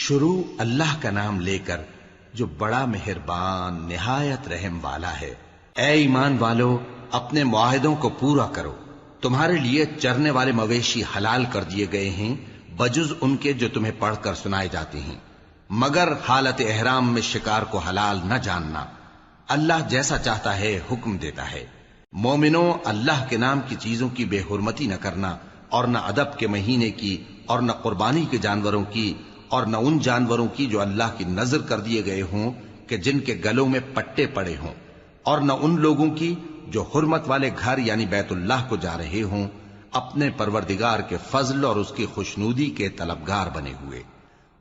شروع اللہ کا نام لے کر جو بڑا مہربان نہایت رحم والا ہے۔ اے ایمان والو، اپنے معاہدوں کو پورا کرو۔ تمہارے لیے چرنے والے مویشی حلال کر دیے گئے ہیں بجز ان کے جو تمہیں پڑھ کر سنائے جاتے ہیں، مگر حالت احرام میں شکار کو حلال نہ جاننا۔ اللہ جیسا چاہتا ہے حکم دیتا ہے۔ مومنوں، اللہ کے نام کی چیزوں کی بے حرمتی نہ کرنا، اور نہ ادب کے مہینے کی، اور نہ قربانی کے جانوروں کی، اور نہ ان جانوروں کی جو اللہ کی نذر کر دیے گئے ہوں کہ جن کے گلوں میں پٹے پڑے ہوں، اور نہ ان لوگوں کی جو حرمت والے گھر یعنی بیت اللہ کو جا رہے ہوں اپنے پروردگار کے فضل اور اس کی خوشنودی کے طلبگار بنے ہوئے۔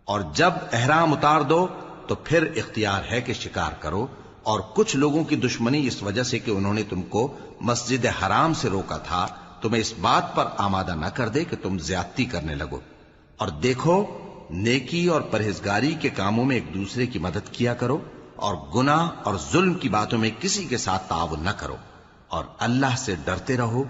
اور جب احرام اتار دو تو پھر اختیار ہے کہ شکار کرو، اور کچھ لوگوں کی دشمنی اس وجہ سے کہ انہوں نے تم کو مسجد حرام سے روکا تھا تمہیں اس بات پر آمادہ نہ کر دے کہ تم زیادتی کرنے لگو۔ اور دیکھو، نیکی اور پرہیزگاری کے کاموں میں ایک دوسرے کی مدد کیا کرو، اور گناہ اور ظلم کی باتوں میں کسی کے ساتھ تعاون نہ کرو، اور اللہ سے ڈرتے رہو۔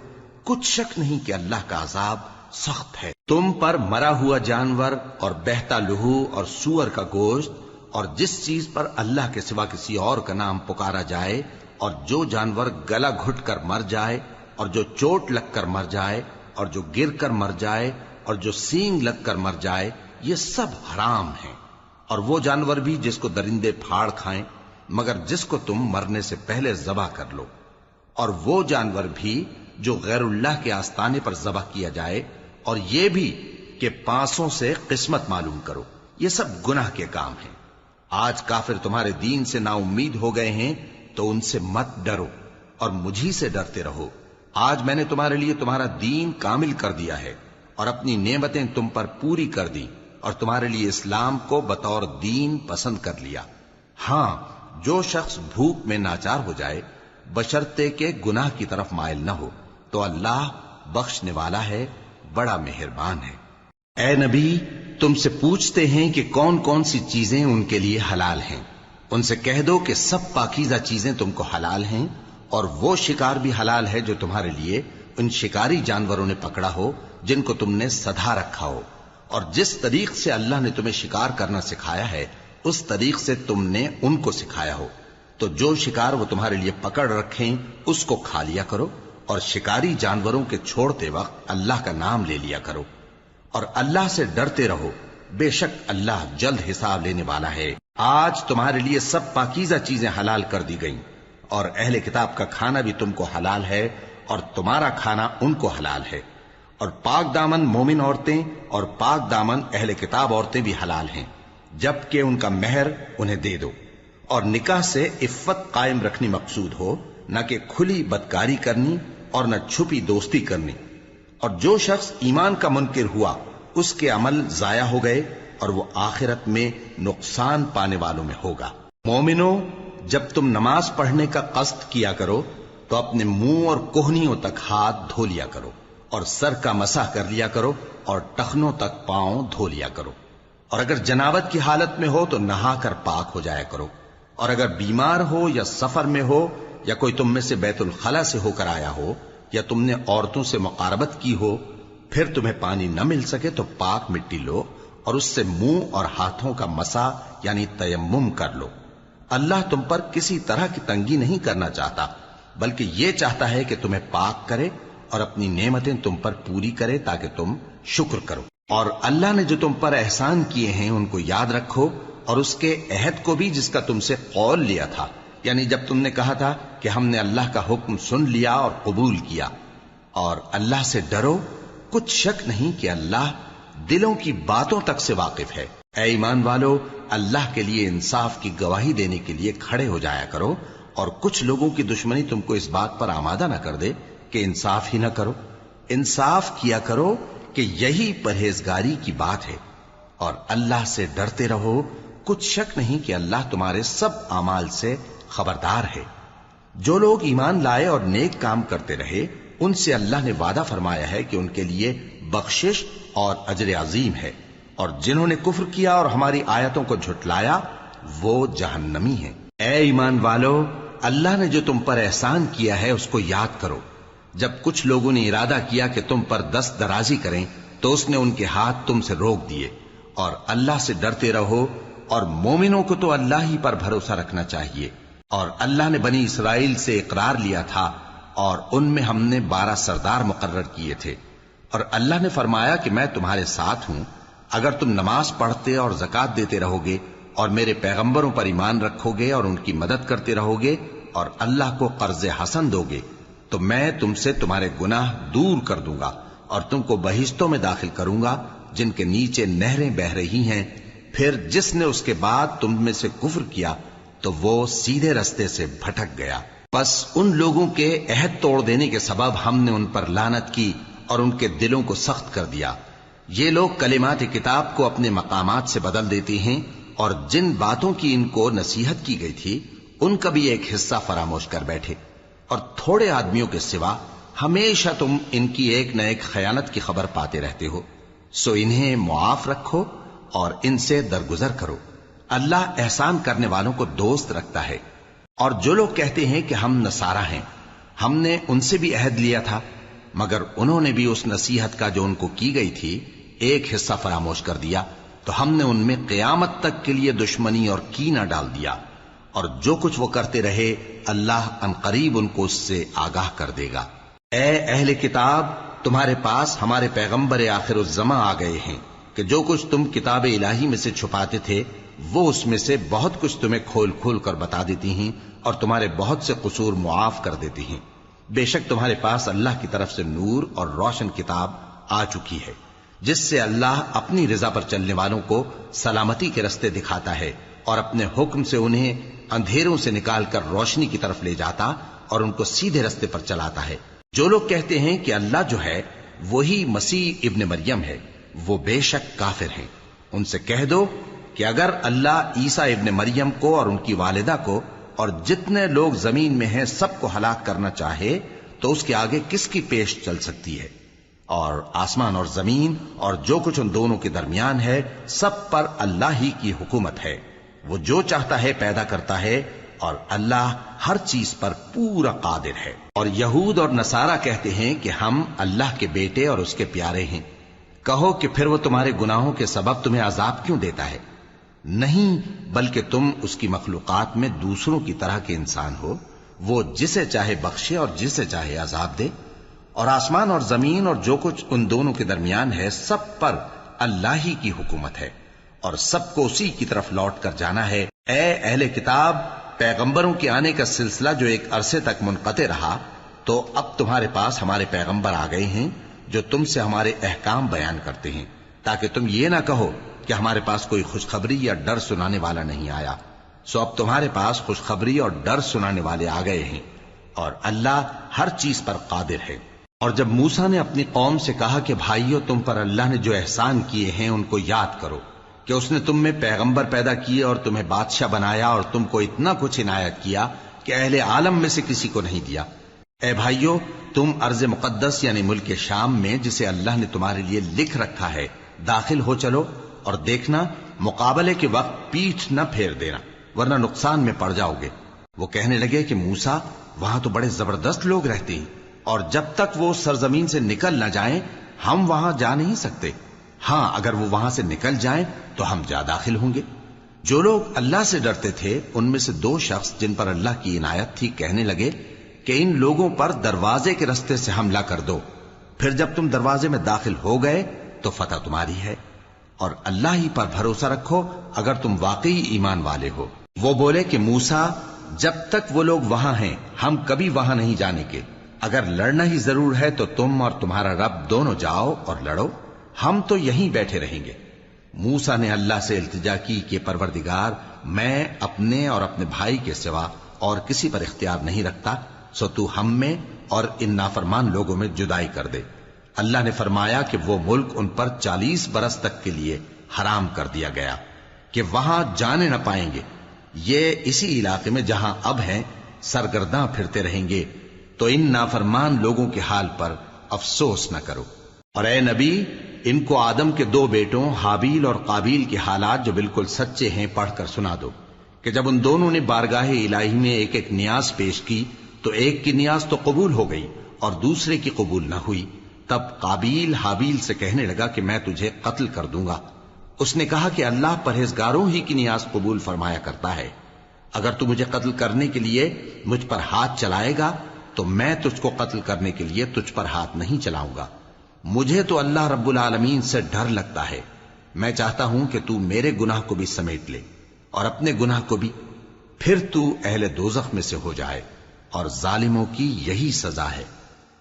کچھ شک نہیں کہ اللہ کا عذاب سخت ہے۔ تم پر مرا ہوا جانور اور بہتا لہو اور سور کا گوشت اور جس چیز پر اللہ کے سوا کسی اور کا نام پکارا جائے، اور جو جانور گلا گھٹ کر مر جائے، اور جو چوٹ لگ کر مر جائے، اور جو گر کر مر جائے، اور جو سینگ لگ کر مر جائے، یہ سب حرام ہیں۔ اور وہ جانور بھی جس کو درندے پھاڑ کھائیں، مگر جس کو تم مرنے سے پہلے ذبح کر لو، اور وہ جانور بھی جو غیر اللہ کے آستانے پر ذبح کیا جائے، اور یہ بھی کہ پانسوں سے قسمت معلوم کرو۔ یہ سب گناہ کے کام ہیں۔ آج کافر تمہارے دین سے نا امید ہو گئے ہیں تو ان سے مت ڈرو اور مجھی سے ڈرتے رہو۔ آج میں نے تمہارے لیے تمہارا دین کامل کر دیا ہے اور اپنی نعمتیں تم پر پوری کر دی، اور تمہارے لیے اسلام کو بطور دین پسند کر لیا۔ ہاں، جو شخص بھوک میں ناچار ہو جائے بشرطے کہ گناہ کی طرف مائل نہ ہو تو اللہ بخشنے والا ہے، بڑا مہربان ہے۔ اے نبی، تم سے پوچھتے ہیں کہ کون کون سی چیزیں ان کے لیے حلال ہیں۔ ان سے کہہ دو کہ سب پاکیزہ چیزیں تم کو حلال ہیں، اور وہ شکار بھی حلال ہے جو تمہارے لیے ان شکاری جانوروں نے پکڑا ہو جن کو تم نے سدھا رکھا ہو، اور جس طریق سے اللہ نے تمہیں شکار کرنا سکھایا ہے اس طریق سے تم نے ان کو سکھایا ہو۔ تو جو شکار وہ تمہارے لیے پکڑ رکھیں اس کو کھا لیا کرو، اور شکاری جانوروں کے چھوڑتے وقت اللہ کا نام لے لیا کرو، اور اللہ سے ڈرتے رہو، بے شک اللہ جلد حساب لینے والا ہے۔ آج تمہارے لیے سب پاکیزہ چیزیں حلال کر دی گئیں، اور اہل کتاب کا کھانا بھی تم کو حلال ہے، اور تمہارا کھانا ان کو حلال ہے۔ اور پاک دامن مومن عورتیں اور پاک دامن اہل کتاب عورتیں بھی حلال ہیں، جبکہ ان کا مہر انہیں دے دو۔ اور نکاح سے عفت قائم رکھنی مقصود ہو، نہ کہ کھلی بدکاری کرنی اور نہ چھپی دوستی کرنی۔ اور جو شخص ایمان کا منکر ہوا اس کے عمل ضائع ہو گئے، اور وہ آخرت میں نقصان پانے والوں میں ہوگا۔ مومنوں، جب تم نماز پڑھنے کا قصد کیا کرو تو اپنے منہ اور کوہنیوں تک ہاتھ دھو لیا کرو، اور سر کا مسح کر لیا کرو، اور ٹخنوں تک پاؤں دھو لیا کرو۔ اور اگر جنابت کی حالت میں ہو تو نہا کر پاک ہو جایا کرو، اور اگر بیمار ہو یا سفر میں ہو، یا کوئی تم میں سے بیت الخلا سے ہو کر آیا ہو، یا تم نے عورتوں سے مقاربت کی ہو، پھر تمہیں پانی نہ مل سکے تو پاک مٹی لو اور اس سے منہ اور ہاتھوں کا مسح یعنی تیمم کر لو۔ اللہ تم پر کسی طرح کی تنگی نہیں کرنا چاہتا، بلکہ یہ چاہتا ہے کہ تمہیں پاک کرے اور اپنی نعمتیں تم پر پوری کرے تاکہ تم شکر کرو۔ اور اللہ نے جو تم پر احسان کیے ہیں ان کو یاد رکھو، اور اس کے عہد کو بھی جس کا تم سے قول لیا تھا، یعنی جب تم نے کہا تھا کہ ہم نے اللہ کا حکم سن لیا اور قبول کیا۔ اور اللہ سے ڈرو، کچھ شک نہیں کہ اللہ دلوں کی باتوں تک سے واقف ہے۔ اے ایمان والو، اللہ کے لیے انصاف کی گواہی دینے کے لیے کھڑے ہو جایا کرو، اور کچھ لوگوں کی دشمنی تم کو اس بات پر آمادہ نہ کر دے کہ انصاف ہی نہ کرو۔ انصاف کیا کرو کہ یہی پرہیزگاری کی بات ہے، اور اللہ سے ڈرتے رہو، کچھ شک نہیں کہ اللہ تمہارے سب اعمال سے خبردار ہے۔ جو لوگ ایمان لائے اور نیک کام کرتے رہے ان سے اللہ نے وعدہ فرمایا ہے کہ ان کے لیے بخشش اور اجر عظیم ہے، اور جنہوں نے کفر کیا اور ہماری آیتوں کو جھٹلایا وہ جہنمی ہیں۔ اے ایمان والو، اللہ نے جو تم پر احسان کیا ہے اس کو یاد کرو۔ جب کچھ لوگوں نے ارادہ کیا کہ تم پر دست درازی کریں تو اس نے ان کے ہاتھ تم سے روک دیے، اور اللہ سے ڈرتے رہو، اور مومنوں کو تو اللہ ہی پر بھروسہ رکھنا چاہیے۔ اور اللہ نے بنی اسرائیل سے اقرار لیا تھا، اور ان میں ہم نے 12 سردار مقرر کیے تھے، اور اللہ نے فرمایا کہ میں تمہارے ساتھ ہوں، اگر تم نماز پڑھتے اور زکوٰۃ دیتے رہو گے اور میرے پیغمبروں پر ایمان رکھو گے اور ان کی مدد کرتے رہو گے اور اللہ کو قرض حسن دو گے تو میں تم سے تمہارے گناہ دور کر دوں گا اور تم کو بہشتوں میں داخل کروں گا جن کے نیچے نہریں بہ رہی ہیں۔ پھر جس نے اس کے بعد تم میں سے کفر کیا تو وہ سیدھے رستے سے بھٹک گیا۔ بس ان لوگوں کے عہد توڑ دینے کے سبب ہم نے ان پر لعنت کی اور ان کے دلوں کو سخت کر دیا۔ یہ لوگ کلمات کتاب کو اپنے مقامات سے بدل دیتے ہیں، اور جن باتوں کی ان کو نصیحت کی گئی تھی ان کا بھی ایک حصہ فراموش کر بیٹھے، اور تھوڑے آدمیوں کے سوا ہمیشہ تم ان کی ایک نہ ایک خیانت کی خبر پاتے رہتے ہو، سو انہیں معاف رکھو اور ان سے درگزر کرو۔ اللہ احسان کرنے والوں کو دوست رکھتا ہے۔ اور جو لوگ کہتے ہیں کہ ہم نصارہ ہیں، ہم نے ان سے بھی عہد لیا تھا، مگر انہوں نے بھی اس نصیحت کا جو ان کو کی گئی تھی ایک حصہ فراموش کر دیا، تو ہم نے ان میں قیامت تک کے لیے دشمنی اور کینہ ڈال دیا، اور جو کچھ وہ کرتے رہے اللہ عنقریب ان کو اس سے آگاہ کر دے گا۔ اے اہل کتاب، تمہارے پاس ہمارے پیغمبر آخر الزماں آ گئے ہیں کہ جو کچھ تم کتاب الہی میں سے چھپاتے تھے وہ اس میں سے بہت کچھ تمہیں کھول کھول کر بتا دیتی ہیں اور تمہارے بہت سے قصور معاف کر دیتی ہیں۔ بے شک تمہارے پاس اللہ کی طرف سے نور اور روشن کتاب آ چکی ہے، جس سے اللہ اپنی رضا پر چلنے والوں کو سلامتی کے رستے دکھاتا ہے اور اپنے حکم سے انہیں اندھیروں سے نکال کر روشنی کی طرف لے جاتا اور ان کو سیدھے رستے پر چلاتا ہے۔ جو لوگ کہتے ہیں کہ اللہ جو ہے وہی مسیح ابن مریم ہے، وہ بے شک کافر ہیں۔ ان سے کہہ دو کہ اگر اللہ عیسیٰ ابن مریم کو اور ان کی والدہ کو اور جتنے لوگ زمین میں ہیں سب کو ہلاک کرنا چاہے تو اس کے آگے کس کی پیش چل سکتی ہے؟ اور آسمان اور زمین اور جو کچھ ان دونوں کے درمیان ہے سب پر اللہ ہی کی حکومت ہے۔ وہ جو چاہتا ہے پیدا کرتا ہے اور اللہ ہر چیز پر پورا قادر ہے۔ اور یہود اور نصارہ کہتے ہیں کہ ہم اللہ کے بیٹے اور اس کے پیارے ہیں۔ کہو کہ پھر وہ تمہارے گناہوں کے سبب تمہیں عذاب کیوں دیتا ہے؟ نہیں، بلکہ تم اس کی مخلوقات میں دوسروں کی طرح کے انسان ہو، وہ جسے چاہے بخشے اور جسے چاہے عذاب دے۔ اور آسمان اور زمین اور جو کچھ ان دونوں کے درمیان ہے سب پر اللہ ہی کی حکومت ہے اور سب کو اسی کی طرف لوٹ کر جانا ہے۔ اے اہل کتاب، پیغمبروں کے آنے کا سلسلہ جو ایک عرصے تک منقطع رہا تو اب تمہارے پاس ہمارے پیغمبر آ گئے ہیں جو تم سے ہمارے احکام بیان کرتے ہیں، تاکہ تم یہ نہ کہو کہ ہمارے پاس کوئی خوشخبری یا ڈر سنانے والا نہیں آیا۔ سو اب تمہارے پاس خوشخبری اور ڈر سنانے والے آ گئے ہیں، اور اللہ ہر چیز پر قادر ہے۔ اور جب موسیٰ نے اپنی قوم سے کہا کہ بھائیو، تم پر اللہ نے جو احسان کیے ہیں ان کو یاد کرو، کہ اس نے تم میں پیغمبر پیدا کیے اور تمہیں بادشاہ بنایا اور تم کو اتنا کچھ عنایت کیا کہ اہل عالم میں سے کسی کو نہیں دیا۔ اے بھائیو، تم ارض مقدس یعنی ملک شام میں جسے اللہ نے تمہارے لیے لکھ رکھا ہے داخل ہو چلو، اور دیکھنا مقابلے کے وقت پیٹھ نہ پھیر دینا ورنہ نقصان میں پڑ جاؤ گے۔ وہ کہنے لگے کہ موسیٰ، وہاں تو بڑے زبردست لوگ رہتے ہیں اور جب تک وہ سرزمین سے نکل نہ جائیں ہم وہاں جا نہیں سکتے۔ ہاں، اگر وہ وہاں سے نکل جائیں تو ہم جا داخل ہوں گے۔ جو لوگ اللہ سے ڈرتے تھے ان میں سے 2 شخص جن پر اللہ کی عنایت تھی کہنے لگے کہ ان لوگوں پر دروازے کے رستے سے حملہ کر دو، پھر جب تم دروازے میں داخل ہو گئے تو فتح تمہاری ہے، اور اللہ ہی پر بھروسہ رکھو اگر تم واقعی ایمان والے ہو۔ وہ بولے کہ موسیٰ، جب تک وہ لوگ وہاں ہیں ہم کبھی وہاں نہیں جانے کے، اگر لڑنا ہی ضرور ہے تو تم اور تمہارا رب دونوں جاؤ اور لڑو، ہم تو یہیں بیٹھے رہیں گے۔ موسیٰ نے اللہ سے التجا کی کہ پروردگار، میں اپنے اور اپنے بھائی کے سوا اور کسی پر اختیار نہیں رکھتا، سو تو ہم میں اور ان نافرمان لوگوں میں جدائی کر دے۔ اللہ نے فرمایا کہ وہ ملک ان پر 40 برس تک کے لیے حرام کر دیا گیا کہ وہاں جانے نہ پائیں گے۔ یہ اسی علاقے میں جہاں اب ہیں سرگرداں پھرتے رہیں گے، تو ان نافرمان لوگوں کے حال پر افسوس نہ کرو۔ اور اے نبی، ان کو آدم کے 2 بیٹوں حابیل اور قابیل کے حالات جو بالکل سچے ہیں پڑھ کر سنا دو کہ جب ان دونوں نے بارگاہ الہی میں ایک ایک نیاز پیش کی تو ایک کی نیاز تو قبول ہو گئی اور دوسرے کی قبول نہ ہوئی۔ تب قابیل حابیل سے کہنے لگا کہ میں تجھے قتل کر دوں گا، اس نے کہا کہ اللہ پرہیزگاروں ہی کی نیاز قبول فرمایا کرتا ہے. اگر تو مجھے قتل کرنے کے لیے مجھ پر ہاتھ چلائے گا تو میں تجھ کو قتل کرنے کے لیے تجھ پر ہاتھ نہیں چلاؤں گا. مجھے تو اللہ رب العالمین سے ڈر لگتا ہے. میں چاہتا ہوں کہ تو میرے گناہ کو بھی سمیٹ لے اور اپنے گناہ کو بھی، پھر تو اہل دوزخ میں سے ہو جائے، اور ظالموں کی یہی سزا ہے.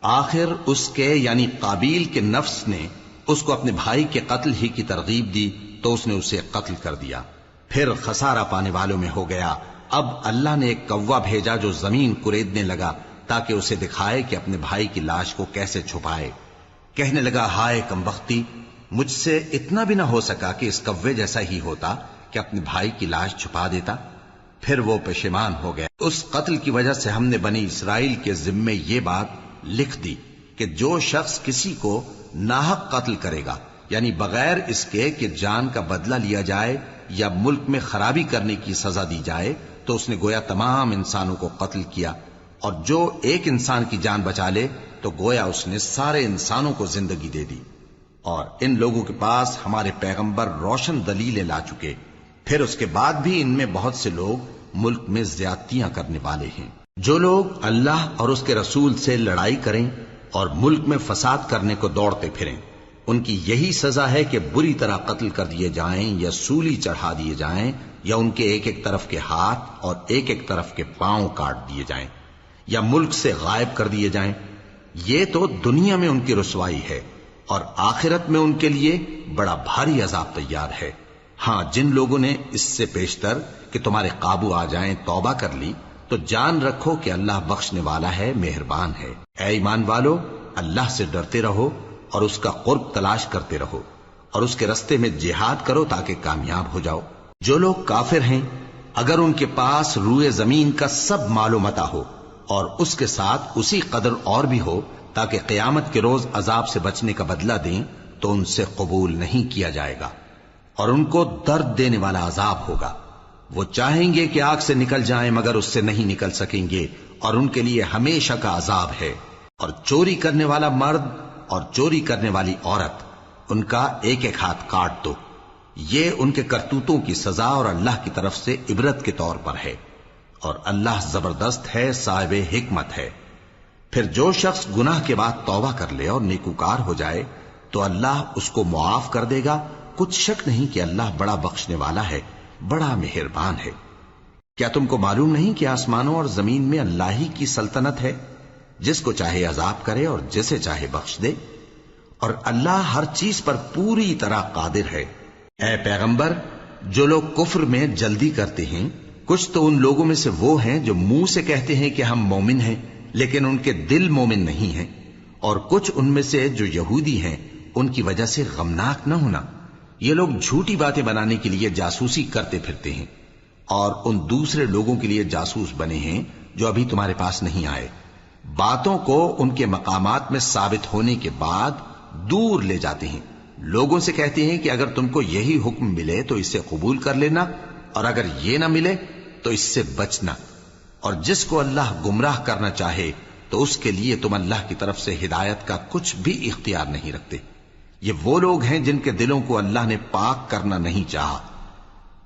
آخر اس کے یعنی قابیل کے نفس نے اس کو اپنے بھائی کے قتل ہی کی ترغیب دی تو اس نے اسے قتل کر دیا. پھر خسارہ پانے والوں میں ہو گیا. اب اللہ نے ایک کوا بھیجا جو زمین کریدنے لگا تاکہ اسے دکھائے کہ اپنے بھائی کی لاش کو کیسے چھپائے. کہنے لگا، ہائے کمبختی، مجھ سے اتنا بھی نہ ہو سکا کہ اس کوے جیسا ہی ہوتا کہ اپنے بھائی کی لاش چھپا دیتا. پھر وہ پشیمان ہو گیا. اس قتل کی وجہ سے ہم نے بنی اسرائیل کے ذمے یہ بات لکھ دی کہ جو شخص کسی کو ناحق قتل کرے گا، یعنی بغیر اس کے کہ جان کا بدلہ لیا جائے یا ملک میں خرابی کرنے کی سزا دی جائے، تو اس نے گویا تمام انسانوں کو قتل کیا. اور جو ایک انسان کی جان بچا لے تو گویا اس نے سارے انسانوں کو زندگی دے دی. اور ان لوگوں کے پاس ہمارے پیغمبر روشن دلیلیں لا چکے، پھر اس کے بعد بھی ان میں بہت سے لوگ ملک میں زیادتیاں کرنے والے ہیں. جو لوگ اللہ اور اس کے رسول سے لڑائی کریں اور ملک میں فساد کرنے کو دوڑتے پھریں، ان کی یہی سزا ہے کہ بری طرح قتل کر دیے جائیں یا سولی چڑھا دیے جائیں یا ان کے ایک ایک طرف کے ہاتھ اور ایک ایک طرف کے پاؤں کاٹ دیے جائیں یا ملک سے غائب کر دیے جائیں. یہ تو دنیا میں ان کی رسوائی ہے اور آخرت میں ان کے لیے بڑا بھاری عذاب تیار ہے. ہاں، جن لوگوں نے اس سے پیشتر کہ تمہارے قابو آ جائیں توبہ کر لی تو جان رکھو کہ اللہ بخشنے والا ہے، مہربان ہے. اے ایمان والو، اللہ سے ڈرتے رہو اور اس کا قرب تلاش کرتے رہو اور اس کے رستے میں جہاد کرو تاکہ کامیاب ہو جاؤ. جو لوگ کافر ہیں، اگر ان کے پاس روئے زمین کا سب مال و متاع ہو اور اس کے ساتھ اسی قدر اور بھی ہو تاکہ قیامت کے روز عذاب سے بچنے کا بدلہ دیں، تو ان سے قبول نہیں کیا جائے گا اور ان کو درد دینے والا عذاب ہوگا. وہ چاہیں گے کہ آگ سے نکل جائیں مگر اس سے نہیں نکل سکیں گے اور ان کے لیے ہمیشہ کا عذاب ہے. اور چوری کرنے والا مرد اور چوری کرنے والی عورت، ان کا ایک ایک ہاتھ کاٹ دو. یہ ان کے کرتوتوں کی سزا اور اللہ کی طرف سے عبرت کے طور پر ہے، اور اللہ زبردست ہے، صاحب حکمت ہے. پھر جو شخص گناہ کے بعد توبہ کر لے اور نیکوکار ہو جائے تو اللہ اس کو معاف کر دے گا. کچھ شک نہیں کہ اللہ بڑا بخشنے والا ہے، بڑا مہربان ہے. کیا تم کو معلوم نہیں کہ آسمانوں اور زمین میں اللہ ہی کی سلطنت ہے، جس کو چاہے عذاب کرے اور جسے چاہے بخش دے، اور اللہ ہر چیز پر پوری طرح قادر ہے. اے پیغمبر، جو لوگ کفر میں جلدی کرتے ہیں، کچھ تو ان لوگوں میں سے وہ ہیں جو منہ سے کہتے ہیں کہ ہم مومن ہیں لیکن ان کے دل مومن نہیں ہیں، اور کچھ ان میں سے جو یہودی ہیں، ان کی وجہ سے غمناک نہ ہونا. یہ لوگ جھوٹی باتیں بنانے کے لیے جاسوسی کرتے پھرتے ہیں اور ان دوسرے لوگوں کے لیے جاسوس بنے ہیں جو ابھی تمہارے پاس نہیں آئے. باتوں کو ان کے مقامات میں ثابت ہونے کے بعد دور لے جاتے ہیں. لوگوں سے کہتے ہیں کہ اگر تم کو یہی حکم ملے تو اسے قبول کر لینا، اور اگر یہ نہ ملے تو اس سے بچنا. اور جس کو اللہ گمراہ کرنا چاہے تو اس کے لیے تم اللہ کی طرف سے ہدایت کا کچھ بھی اختیار نہیں رکھتے. یہ وہ لوگ ہیں جن کے دلوں کو اللہ نے پاک کرنا نہیں چاہا.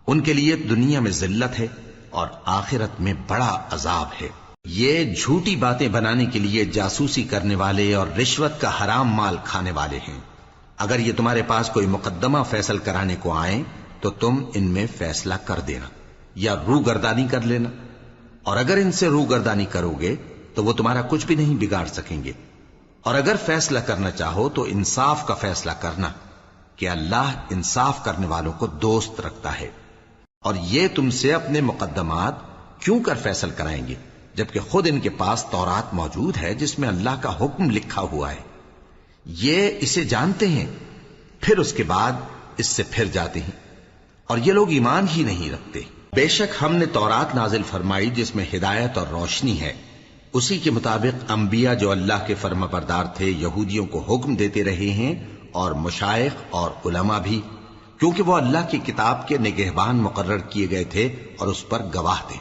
ان کے لیے دنیا میں ذلت ہے اور آخرت میں بڑا عذاب ہے. یہ جھوٹی باتیں بنانے کے لیے جاسوسی کرنے والے اور رشوت کا حرام مال کھانے والے ہیں. اگر یہ تمہارے پاس کوئی مقدمہ فیصل کرانے کو آئیں تو تم ان میں فیصلہ کر دینا یا روگردانی کر لینا، اور اگر ان سے روگردانی کرو گے تو وہ تمہارا کچھ بھی نہیں بگاڑ سکیں گے. اور اگر فیصلہ کرنا چاہو تو انصاف کا فیصلہ کرنا کہ اللہ انصاف کرنے والوں کو دوست رکھتا ہے. اور یہ تم سے اپنے مقدمات کیوں کر فیصل کرائیں گے جبکہ خود ان کے پاس تورات موجود ہے جس میں اللہ کا حکم لکھا ہوا ہے. یہ اسے جانتے ہیں، پھر اس کے بعد اس سے پھر جاتے ہیں، اور یہ لوگ ایمان ہی نہیں رکھتے. بے شک ہم نے تورات نازل فرمائی جس میں ہدایت اور روشنی ہے. اسی کے مطابق انبیاء جو اللہ کے فرما بردار تھے یہودیوں کو حکم دیتے رہے ہیں، اور مشائخ اور علماء بھی، کیونکہ وہ اللہ کی کتاب کے نگہبان مقرر کیے گئے تھے اور اس پر گواہ تھے،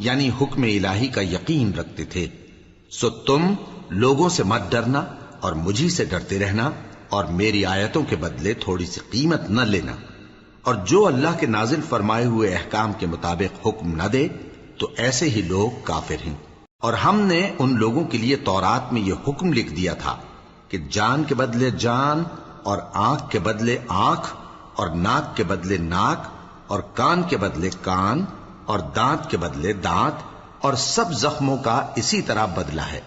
یعنی حکم الہی کا یقین رکھتے تھے. سو تم لوگوں سے مت ڈرنا اور مجھی سے ڈرتے رہنا، اور میری آیتوں کے بدلے تھوڑی سی قیمت نہ لینا. اور جو اللہ کے نازل فرمائے ہوئے احکام کے مطابق حکم نہ دے تو ایسے ہی لوگ کافر ہیں۔ اور ہم نے ان لوگوں کے لیے تورات میں یہ حکم لکھ دیا تھا کہ جان کے بدلے جان، اور آنکھ کے بدلے آنکھ، اور ناک کے بدلے ناک، اور کان کے بدلے کان، اور دانت کے بدلے دانت، اور سب زخموں کا اسی طرح بدلہ ہے۔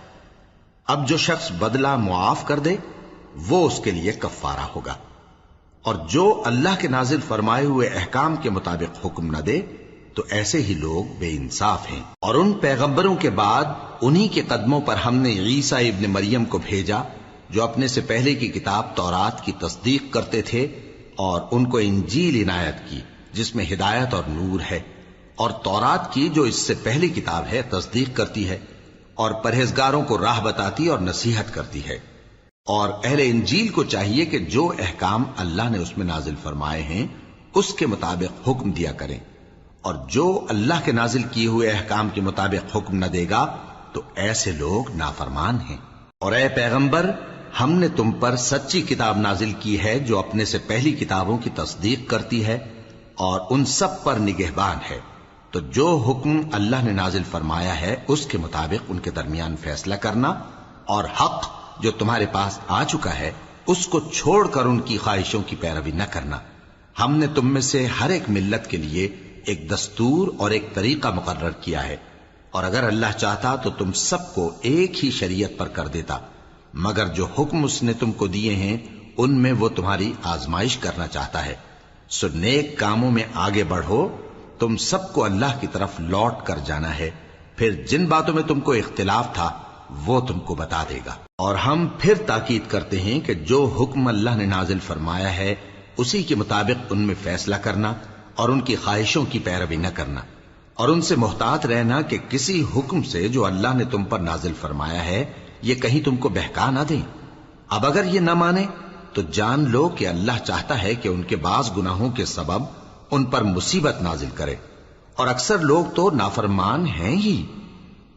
اب جو شخص بدلہ معاف کر دے وہ اس کے لیے کفارہ ہوگا، اور جو اللہ کے نازل فرمائے ہوئے احکام کے مطابق حکم نہ دے تو ایسے ہی لوگ بے انصاف ہیں۔ اور ان پیغمبروں کے بعد انہی کے قدموں پر ہم نے عیسیٰ ابن مریم کو بھیجا جو اپنے سے پہلے کی کتاب تورات کی تصدیق کرتے تھے، اور ان کو انجیل عنایت کی جس میں ہدایت اور نور ہے، اور تورات کی جو اس سے پہلی کتاب ہے تصدیق کرتی ہے، اور پرہیزگاروں کو راہ بتاتی اور نصیحت کرتی ہے۔ اور اہل انجیل کو چاہیے کہ جو احکام اللہ نے اس میں نازل فرمائے ہیں اس کے مطابق حکم دیا کریں، اور جو اللہ کے نازل کیے ہوئے احکام کے مطابق حکم نہ دے گا تو ایسے لوگ نافرمان ہیں۔ اور اے پیغمبر، ہم نے تم پر سچی کتاب نازل کی ہے جو اپنے سے پہلی کتابوں کی تصدیق کرتی ہے اور ان سب پر نگہبان ہے، تو جو حکم اللہ نے نازل فرمایا ہے اس کے مطابق ان کے درمیان فیصلہ کرنا، اور حق جو تمہارے پاس آ چکا ہے اس کو چھوڑ کر ان کی خواہشوں کی پیروی نہ کرنا۔ ہم نے تم میں سے ہر ایک ملت کے لیے ایک دستور اور ایک طریقہ مقرر کیا ہے، اور اگر اللہ چاہتا تو تم سب کو ایک ہی شریعت پر کر دیتا، مگر جو حکم اس نے تم کو دیے ہیں ان میں وہ تمہاری آزمائش کرنا چاہتا ہے۔ سو نیک کاموں میں آگے بڑھو، تم سب کو اللہ کی طرف لوٹ کر جانا ہے، پھر جن باتوں میں تم کو اختلاف تھا وہ تم کو بتا دے گا۔ اور ہم پھر تاکید کرتے ہیں کہ جو حکم اللہ نے نازل فرمایا ہے اسی کے مطابق ان میں فیصلہ کرنا اور ان کی خواہشوں کی پیروی نہ کرنا، اور ان سے محتاط رہنا کہ کسی حکم سے جو اللہ نے تم پر نازل فرمایا ہے یہ کہیں تم کو بہکا نہ دیں۔ اب اگر یہ نہ مانے تو جان لو کہ اللہ چاہتا ہے کہ ان کے بعض گناہوں کے سبب ان پر مصیبت نازل کرے، اور اکثر لوگ تو نافرمان ہیں ہی۔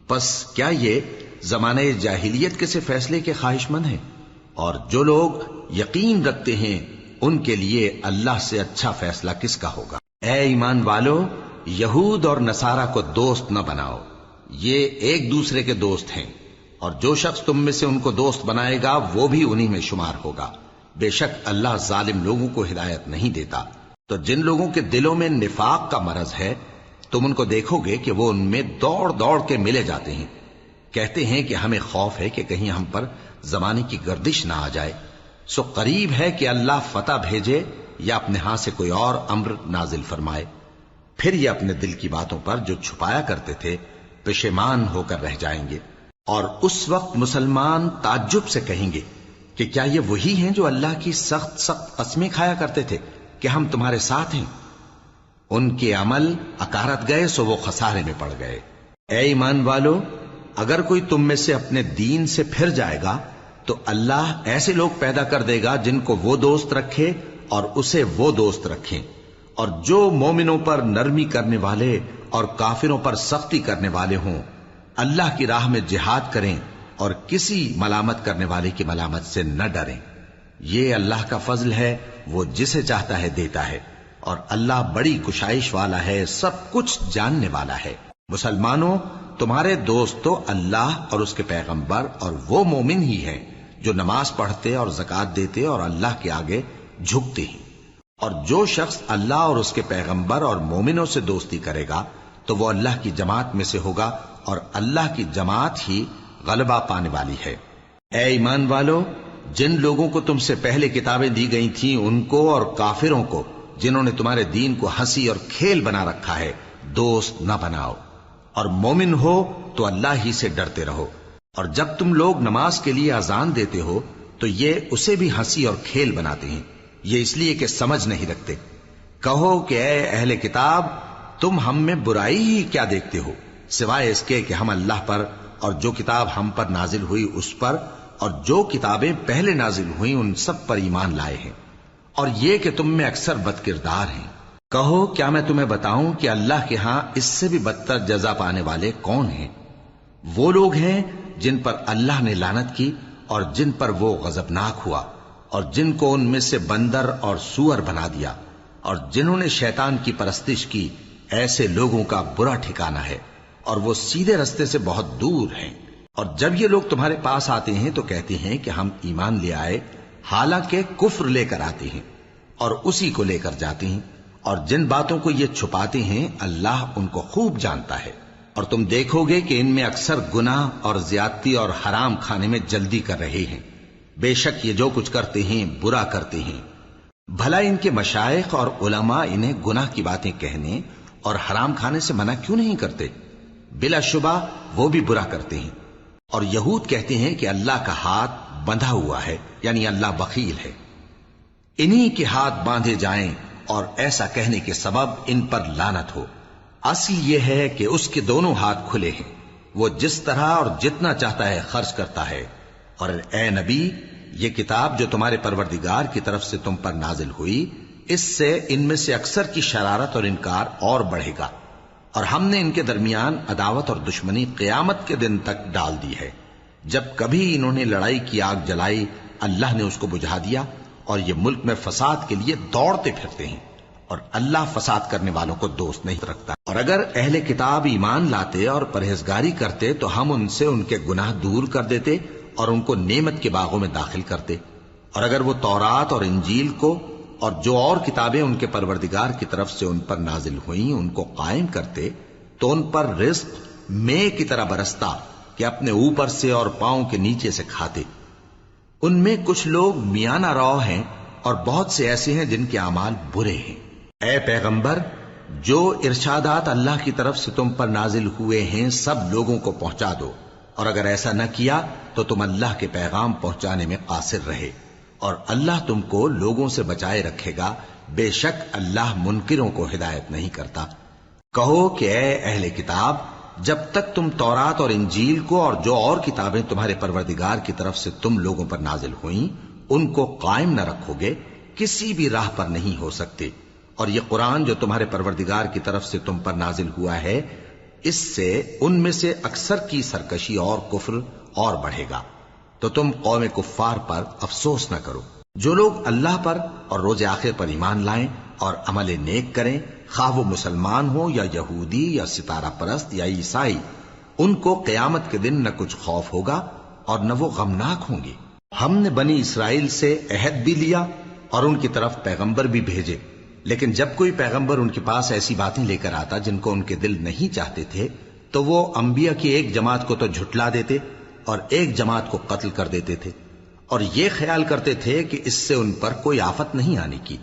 پس کیا یہ زمانہ جاہلیت کے سے فیصلے کے خواہش مند ہیں؟ اور جو لوگ یقین رکھتے ہیں ان کے لیے اللہ سے اچھا فیصلہ کس کا ہوگا؟ اے ایمان والو، یہود اور نصارہ کو دوست نہ بناؤ، یہ ایک دوسرے کے دوست ہیں، اور جو شخص تم میں سے ان کو دوست بنائے گا وہ بھی انہی میں شمار ہوگا۔ بے شک اللہ ظالم لوگوں کو ہدایت نہیں دیتا۔ تو جن لوگوں کے دلوں میں نفاق کا مرض ہے تم ان کو دیکھو گے کہ وہ ان میں دوڑ دوڑ کے ملے جاتے ہیں، کہتے ہیں کہ ہمیں خوف ہے کہ کہیں ہم پر زمانے کی گردش نہ آ جائے۔ سو قریب ہے کہ اللہ فتح بھیجے یا اپنے ہاں سے کوئی اور امر نازل فرمائے، پھر یہ اپنے دل کی باتوں پر جو چھپایا کرتے تھے پشیمان ہو کر رہ جائیں گے۔ اور اس وقت مسلمان تعجب سے کہیں گے کہ کیا یہ وہی ہیں جو اللہ کی سخت سخت قسمیں کھایا کرتے تھے کہ ہم تمہارے ساتھ ہیں؟ ان کے عمل اکارت گئے سو وہ خسارے میں پڑ گئے۔ اے ایمان والو، اگر کوئی تم میں سے اپنے دین سے پھر جائے گا تو اللہ ایسے لوگ پیدا کر دے گا جن کو وہ دوست رکھے اور اسے وہ دوست رکھیں، اور جو مومنوں پر نرمی کرنے والے اور کافروں پر سختی کرنے والے ہوں، اللہ کی راہ میں جہاد کریں اور کسی ملامت کرنے والے کی ملامت سے نہ ڈریں۔ یہ اللہ کا فضل ہے، وہ جسے چاہتا ہے دیتا ہے، اور اللہ بڑی کشائش والا ہے، سب کچھ جاننے والا ہے۔ مسلمانوں، تمہارے دوست تو اللہ اور اس کے پیغمبر اور وہ مومن ہی ہیں جو نماز پڑھتے اور زکوٰۃ دیتے اور اللہ کے آگے جھکتے ہیں۔ اور جو شخص اللہ اور اس کے پیغمبر اور مومنوں سے دوستی کرے گا تو وہ اللہ کی جماعت میں سے ہوگا، اور اللہ کی جماعت ہی غلبہ پانے والی ہے۔ اے ایمان والو، جن لوگوں کو تم سے پہلے کتابیں دی گئی تھیں ان کو اور کافروں کو جنہوں نے تمہارے دین کو ہنسی اور کھیل بنا رکھا ہے دوست نہ بناؤ، اور مومن ہو تو اللہ ہی سے ڈرتے رہو۔ اور جب تم لوگ نماز کے لیے اذان دیتے ہو تو یہ اسے بھی ہنسی اور کھیل بناتے ہیں، یہ اس لیے کہ سمجھ نہیں رکھتے۔ کہو کہ اے اہل کتاب، تم ہم میں برائی ہی کیا دیکھتے ہو سوائے اس کے کہ ہم اللہ پر اور جو کتاب ہم پر نازل ہوئی اس پر اور جو کتابیں پہلے نازل ہوئیں ان سب پر ایمان لائے ہیں، اور یہ کہ تم میں اکثر بد کردار ہیں۔ کہو کیا میں تمہیں بتاؤں کہ اللہ کے ہاں اس سے بھی بدتر جزا پانے والے کون ہیں؟ وہ لوگ ہیں جن پر اللہ نے لعنت کی اور جن پر وہ غضبناک ہوا، اور جن کو ان میں سے بندر اور سور بنا دیا، اور جنہوں نے شیطان کی پرستش کی ایسے لوگوں کا برا ٹھکانہ ہے، اور وہ سیدھے رستے سے بہت دور ہیں۔ اور جب یہ لوگ تمہارے پاس آتے ہیں تو کہتے ہیں کہ ہم ایمان لے آئے، حالانکہ کفر لے کر آتے ہیں اور اسی کو لے کر جاتے ہیں، اور جن باتوں کو یہ چھپاتے ہیں اللہ ان کو خوب جانتا ہے۔ اور تم دیکھو گے کہ ان میں اکثر گناہ اور زیادتی اور حرام کھانے میں جلدی کر رہے ہیں، بے شک یہ جو کچھ کرتے ہیں برا کرتے ہیں۔ بھلا ان کے مشائخ اور علماء انہیں گناہ کی باتیں کہنے اور حرام کھانے سے منع کیوں نہیں کرتے؟ بلا شبہ وہ بھی برا کرتے ہیں۔ اور یہود کہتے ہیں کہ اللہ کا ہاتھ بندھا ہوا ہے، یعنی اللہ بخیل ہے۔ انہی کے ہاتھ باندھے جائیں اور ایسا کہنے کے سبب ان پر لعنت ہو۔ اصل یہ ہے کہ اس کے دونوں ہاتھ کھلے ہیں، وہ جس طرح اور جتنا چاہتا ہے خرچ کرتا ہے۔ اور اے نبی، یہ کتاب جو تمہارے پروردگار کی طرف سے تم پر نازل ہوئی، اس سے ان میں سے اکثر کی شرارت اور انکار اور بڑھے گا، اور ہم نے ان کے درمیان عداوت اور دشمنی قیامت کے دن تک ڈال دی ہے۔ جب کبھی انہوں نے لڑائی کی آگ جلائی، اللہ نے اس کو بجھا دیا، اور یہ ملک میں فساد کے لیے دوڑتے پھرتے ہیں، اور اللہ فساد کرنے والوں کو دوست نہیں رکھتا۔ اور اگر اہل کتاب ایمان لاتے اور پرہیزگاری کرتے تو ہم ان سے ان کے گناہ دور کر دیتے اور ان کو نعمت کے باغوں میں داخل کرتے۔ اور اگر وہ تورات اور انجیل کو اور جو اور کتابیں ان کے پروردگار کی طرف سے ان پر نازل ہوئیں ان کو قائم کرتے تو ان پر رزق مے کی طرح برستا کہ اپنے اوپر سے اور پاؤں کے نیچے سے کھاتے۔ ان میں کچھ لوگ میانہ رو ہیں اور بہت سے ایسے ہیں جن کے اعمال برے ہیں۔ اے پیغمبر، جو ارشادات اللہ کی طرف سے تم پر نازل ہوئے ہیں سب لوگوں کو پہنچا دو، اور اگر ایسا نہ کیا تو تم اللہ کے پیغام پہنچانے میں قاصر رہے، اور اللہ تم کو لوگوں سے بچائے رکھے گا، بے شک اللہ منکروں کو ہدایت نہیں کرتا۔ کہو کہ اے اہل کتاب، جب تک تم تورات اور انجیل کو اور جو اور کتابیں تمہارے پروردگار کی طرف سے تم لوگوں پر نازل ہوئیں ان کو قائم نہ رکھو گے، کسی بھی راہ پر نہیں ہو سکتے۔ اور یہ قرآن جو تمہارے پروردگار کی طرف سے تم پر نازل ہوا ہے، اس سے ان میں سے اکثر کی سرکشی اور کفر اور بڑھے گا، تو تم قوم کفار پر افسوس نہ کرو۔ جو لوگ اللہ پر اور روز آخر پر ایمان لائیں اور عمل نیک کریں، خواہ وہ مسلمان ہو یا یہودی یا ستارہ پرست یا عیسائی، ان کو قیامت کے دن نہ کچھ خوف ہوگا اور نہ وہ غمناک ہوں گے۔ ہم نے بنی اسرائیل سے عہد بھی لیا اور ان کی طرف پیغمبر بھی بھیجے، لیکن جب کوئی پیغمبر ان کے پاس ایسی باتیں لے کر آتا جن کو ان کے دل نہیں چاہتے تھے تو وہ انبیاء کی ایک جماعت کو تو جھٹلا دیتے اور ایک جماعت کو قتل کر دیتے تھے، اور یہ خیال کرتے تھے کہ اس سے ان پر کوئی آفت نہیں آنے کی،